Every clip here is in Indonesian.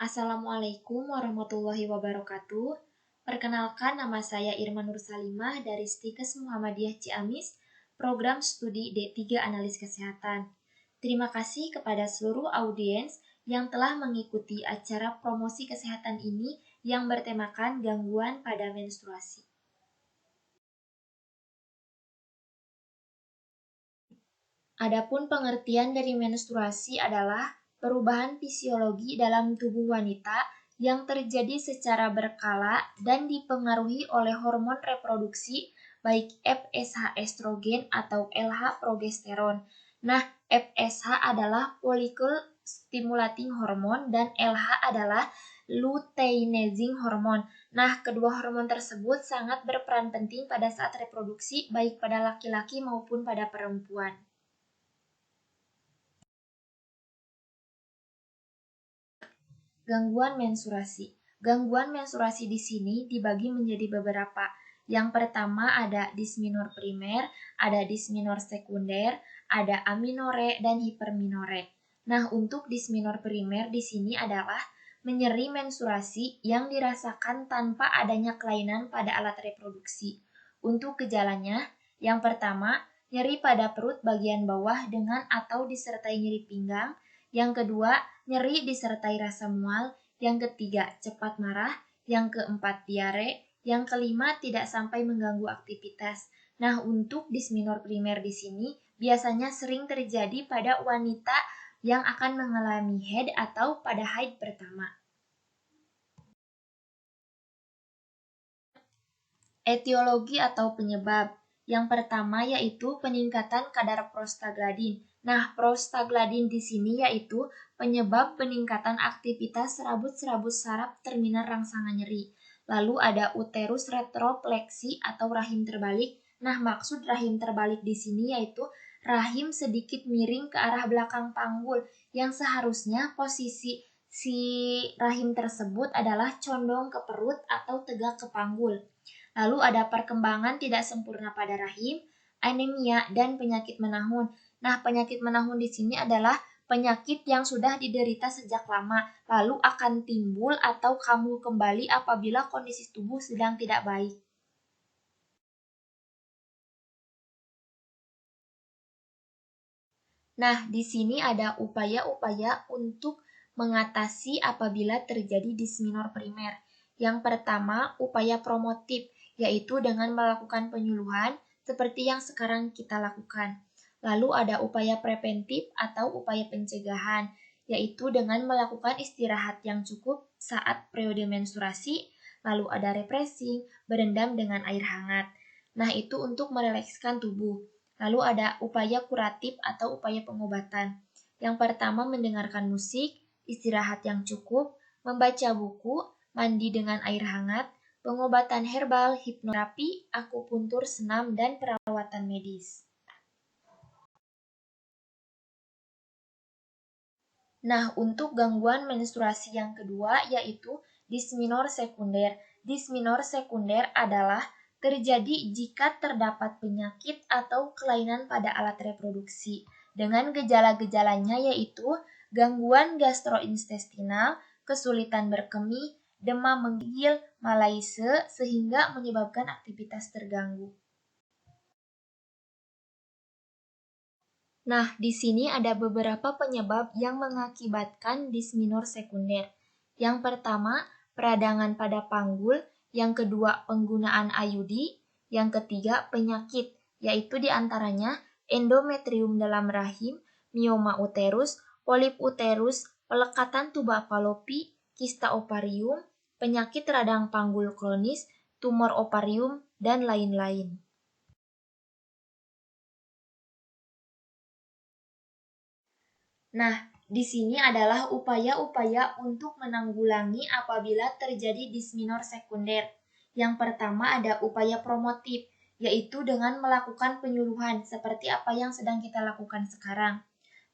Assalamualaikum warahmatullahi wabarakatuh. Perkenalkan, nama saya Irma Nur Salimah dari Stikes Muhammadiyah Ciamis, program studi D3 Analis Kesehatan. Terima kasih kepada seluruh audiens yang telah mengikuti acara promosi kesehatan ini yang bertemakan gangguan pada menstruasi. Adapun pengertian dari menstruasi adalah perubahan fisiologi dalam tubuh wanita yang terjadi secara berkala dan dipengaruhi oleh hormon reproduksi baik FSH estrogen atau LH progesteron. Nah, FSH adalah follicle stimulating hormone dan LH adalah luteinizing hormone. Nah, kedua hormon tersebut sangat berperan penting pada saat reproduksi baik pada laki-laki maupun pada perempuan. Gangguan menstruasi. Gangguan menstruasi di sini dibagi menjadi beberapa. Yang pertama ada dismenor primer, ada dismenor sekunder, ada aminore dan hiperminore. Nah, untuk dismenor primer di sini adalah menyeri menstruasi yang dirasakan tanpa adanya kelainan pada alat reproduksi. Untuk gejalanya, yang pertama, nyeri pada perut bagian bawah dengan atau disertai nyeri pinggang. Yang kedua, nyeri disertai rasa mual. Yang ketiga, cepat marah. Yang keempat, diare. Yang kelima, tidak sampai mengganggu aktivitas. Nah, untuk dismenor primer di sini biasanya sering terjadi pada wanita yang akan mengalami haid atau pada haid pertama. Etiologi atau penyebab. Yang pertama yaitu peningkatan kadar prostaglandin. Nah, prostaglandin di sini yaitu penyebab peningkatan aktivitas serabut-serabut saraf terminal rangsangan nyeri. Lalu ada uterus retropleksi atau rahim terbalik. Nah, maksud rahim terbalik di sini yaitu rahim sedikit miring ke arah belakang panggul yang seharusnya posisi si rahim tersebut adalah condong ke perut atau tegak ke panggul. Lalu ada perkembangan tidak sempurna pada rahim, anemia, dan penyakit menahun. Nah, penyakit menahun di sini adalah penyakit yang sudah diderita sejak lama, lalu akan timbul atau kambuh kembali apabila kondisi tubuh sedang tidak baik. Nah, di sini ada upaya-upaya untuk mengatasi apabila terjadi dismenor primer. Yang pertama, upaya promotif, yaitu dengan melakukan penyuluhan seperti yang sekarang kita lakukan. Lalu ada upaya preventif atau upaya pencegahan, yaitu dengan melakukan istirahat yang cukup saat periode menstruasi. Lalu ada refreshing, berendam dengan air hangat. Nah, itu untuk merelekskan tubuh. Lalu ada upaya kuratif atau upaya pengobatan. Yang pertama mendengarkan musik, istirahat yang cukup, membaca buku, mandi dengan air hangat, pengobatan herbal, hipnoterapi, akupuntur, senam, dan perawatan medis. Nah, untuk gangguan menstruasi yang kedua yaitu dismenor sekunder. Dismenor sekunder adalah terjadi jika terdapat penyakit atau kelainan pada alat reproduksi. Dengan gejala-gejalanya yaitu gangguan gastrointestinal, kesulitan berkemih, demam menggigil, malaise, sehingga menyebabkan aktivitas terganggu. Nah, di sini ada beberapa penyebab yang mengakibatkan dismenor sekunder. Yang pertama, peradangan pada panggul. Yang kedua, penggunaan IUD. Yang ketiga, penyakit, yaitu diantaranya endometrium dalam rahim, mioma uterus, polip uterus, pelekatan tuba falopi, kista ovarium, penyakit radang panggul kronis, tumor ovarium, dan lain-lain. Nah, di sini adalah upaya-upaya untuk menanggulangi apabila terjadi dismenor sekunder. Yang pertama ada upaya promotif, yaitu dengan melakukan penyuluhan seperti apa yang sedang kita lakukan sekarang.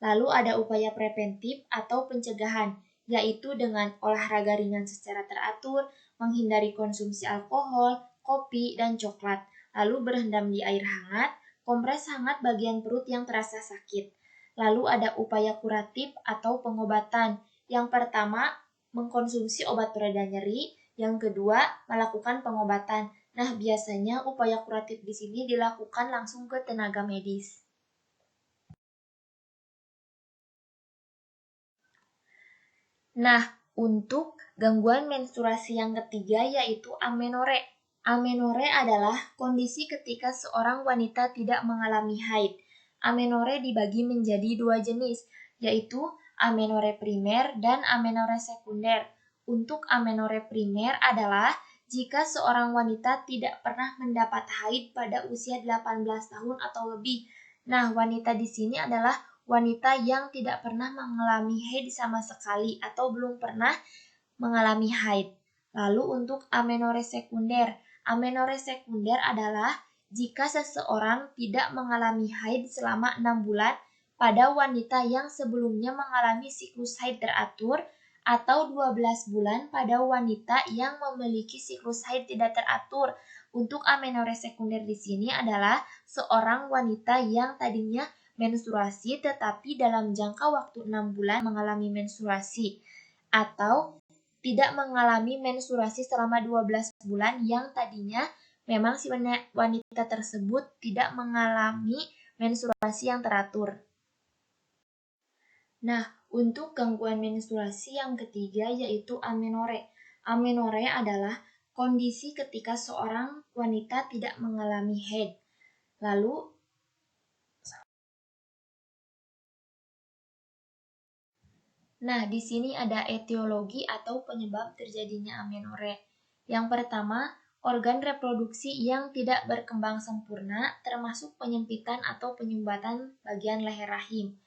Lalu ada upaya preventif atau pencegahan, yaitu dengan olahraga ringan secara teratur, menghindari konsumsi alkohol, kopi, dan coklat. Lalu berendam di air hangat, kompres hangat bagian perut yang terasa sakit. Lalu ada upaya kuratif atau pengobatan. Yang pertama, mengkonsumsi obat pereda nyeri. Yang kedua, melakukan pengobatan. Nah, biasanya upaya kuratif di sini dilakukan langsung ke tenaga medis. Nah, untuk gangguan menstruasi yang ketiga yaitu amenore. Amenore adalah kondisi ketika seorang wanita tidak mengalami haid. Amenore dibagi menjadi dua jenis, yaitu amenore primer dan amenore sekunder. Untuk amenore primer adalah jika seorang wanita tidak pernah mendapat haid pada usia 18 tahun atau lebih. Nah, wanita di sini adalah wanita yang tidak pernah mengalami haid sama sekali atau belum pernah mengalami haid. Lalu untuk amenore sekunder adalah jika seseorang tidak mengalami haid selama 6 bulan pada wanita yang sebelumnya mengalami siklus haid teratur atau 12 bulan pada wanita yang memiliki siklus haid tidak teratur. Untuk amenore sekunder di sini adalah seorang wanita yang tadinya menstruasi tetapi dalam jangka waktu 6 bulan mengalami menstruasi atau tidak mengalami menstruasi selama 12 bulan yang tadinya memang si wanita tersebut tidak mengalami menstruasi yang teratur. Nah, untuk gangguan menstruasi yang ketiga yaitu amenore. Amenore adalah kondisi ketika seorang wanita tidak mengalami haid. Lalu Nah, di sini ada etiologi atau penyebab terjadinya amenore. Yang pertama, organ reproduksi yang tidak berkembang sempurna, termasuk penyempitan atau penyumbatan bagian leher rahim.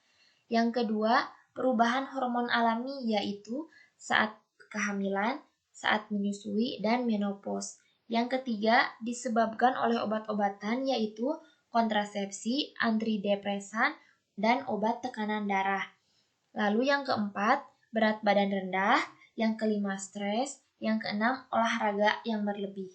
Yang kedua, perubahan hormon alami yaitu saat kehamilan, saat menyusui, dan menopause. Yang ketiga, disebabkan oleh obat-obatan yaitu kontrasepsi, antidepresan, dan obat tekanan darah. Lalu yang keempat, berat badan rendah. Yang kelima, stres. Yang keenam, olahraga yang berlebih.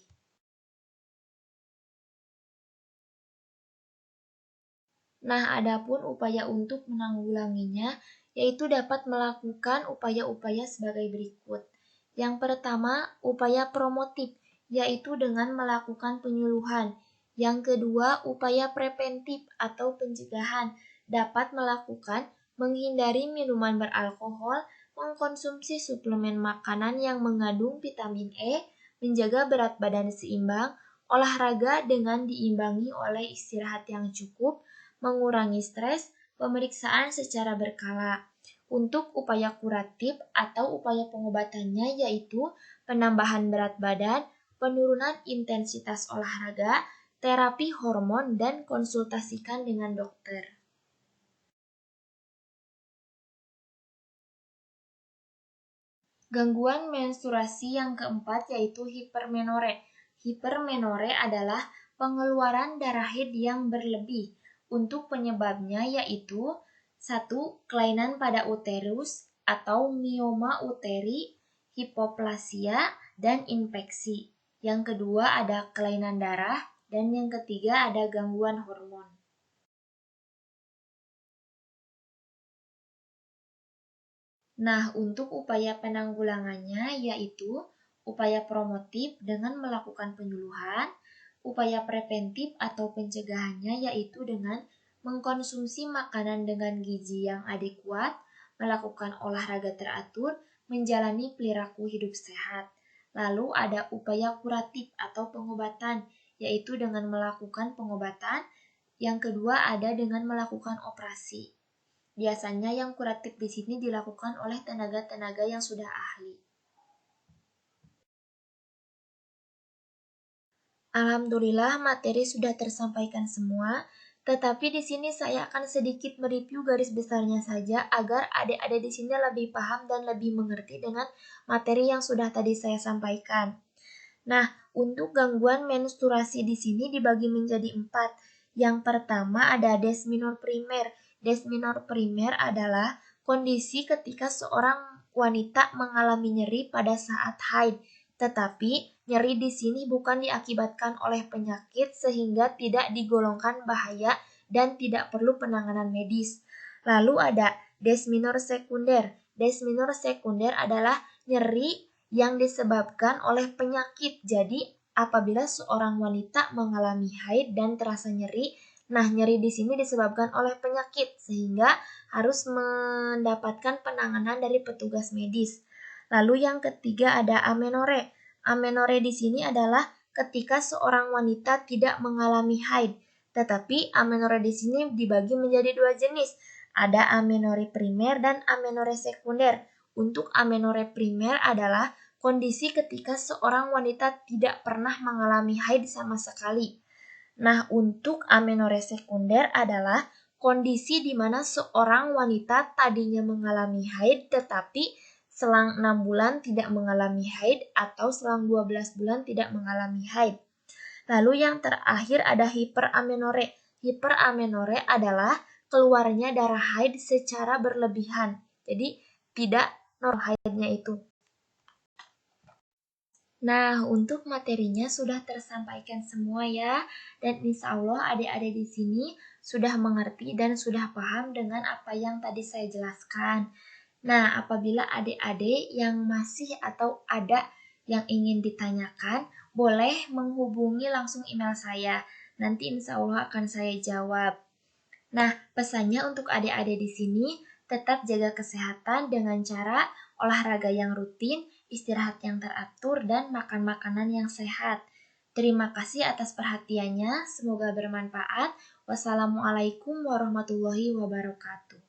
Nah, adapun upaya untuk menanggulanginya, yaitu dapat melakukan upaya-upaya sebagai berikut. Yang pertama, upaya promotif, yaitu dengan melakukan penyuluhan. Yang kedua, upaya preventif atau pencegahan, dapat melakukan menghindari minuman beralkohol, mengkonsumsi suplemen makanan yang mengandung vitamin E, menjaga berat badan seimbang, olahraga dengan diimbangi oleh istirahat yang cukup, mengurangi stres, pemeriksaan secara berkala. Untuk upaya kuratif atau upaya pengobatannya yaitu penambahan berat badan, penurunan intensitas olahraga, terapi hormon, dan konsultasikan dengan dokter. Gangguan menstruasi yang keempat yaitu hipermenore. Hipermenore adalah pengeluaran darah haid yang berlebih. Untuk penyebabnya yaitu 1. Kelainan pada uterus atau mioma uteri, hipoplasia, dan infeksi. Yang kedua ada kelainan darah, dan yang ketiga ada gangguan hormon. Nah, untuk upaya penanggulangannya yaitu upaya promotif dengan melakukan penyuluhan, upaya preventif atau pencegahannya yaitu dengan mengkonsumsi makanan dengan gizi yang adekuat, melakukan olahraga teratur, menjalani perilaku hidup sehat. Lalu ada upaya kuratif atau pengobatan, yaitu dengan melakukan pengobatan. Yang kedua ada dengan melakukan operasi. Biasanya yang kuratif di sini dilakukan oleh tenaga-tenaga yang sudah ahli. Alhamdulillah materi sudah tersampaikan semua, tetapi di sini saya akan sedikit mereview garis besarnya saja agar adik-adik di sini lebih paham dan lebih mengerti dengan materi yang sudah tadi saya sampaikan. Nah, untuk gangguan menstruasi di sini dibagi menjadi 4. Yang pertama ada desminor primer. Desminor primer adalah kondisi ketika seorang wanita mengalami nyeri pada saat haid, tetapi nyeri di sini bukan diakibatkan oleh penyakit sehingga tidak digolongkan bahaya dan tidak perlu penanganan medis. Lalu ada desminor sekunder. Desminor sekunder adalah nyeri yang disebabkan oleh penyakit. Jadi, apabila seorang wanita mengalami haid dan terasa nyeri, nah nyeri di sini disebabkan oleh penyakit sehingga harus mendapatkan penanganan dari petugas medis. Lalu yang ketiga ada amenore. Amenore di sini adalah ketika seorang wanita tidak mengalami haid. Tetapi amenore di sini dibagi menjadi dua jenis. Ada amenore primer dan amenore sekunder. Untuk amenore primer adalah kondisi ketika seorang wanita tidak pernah mengalami haid sama sekali. Nah, untuk amenore sekunder adalah kondisi di mana seorang wanita tadinya mengalami haid tetapi selang 6 bulan tidak mengalami haid atau selang 12 bulan tidak mengalami haid. Lalu yang terakhir ada hiperamenore. Hiperamenore adalah keluarnya darah haid secara berlebihan. Jadi tidak normal haidnya itu. Nah, untuk materinya sudah tersampaikan semua ya. Dan insya Allah adik-adik di sini sudah mengerti dan sudah paham dengan apa yang tadi saya jelaskan. Nah, apabila adik-adik yang masih atau ada yang ingin ditanyakan, boleh menghubungi langsung email saya. Nanti insya Allah akan saya jawab. Nah, pesannya untuk adik-adik di sini, tetap jaga kesehatan dengan cara olahraga yang rutin, istirahat yang teratur, dan makan makanan yang sehat. Terima kasih atas perhatiannya, semoga bermanfaat. Wassalamualaikum warahmatullahi wabarakatuh.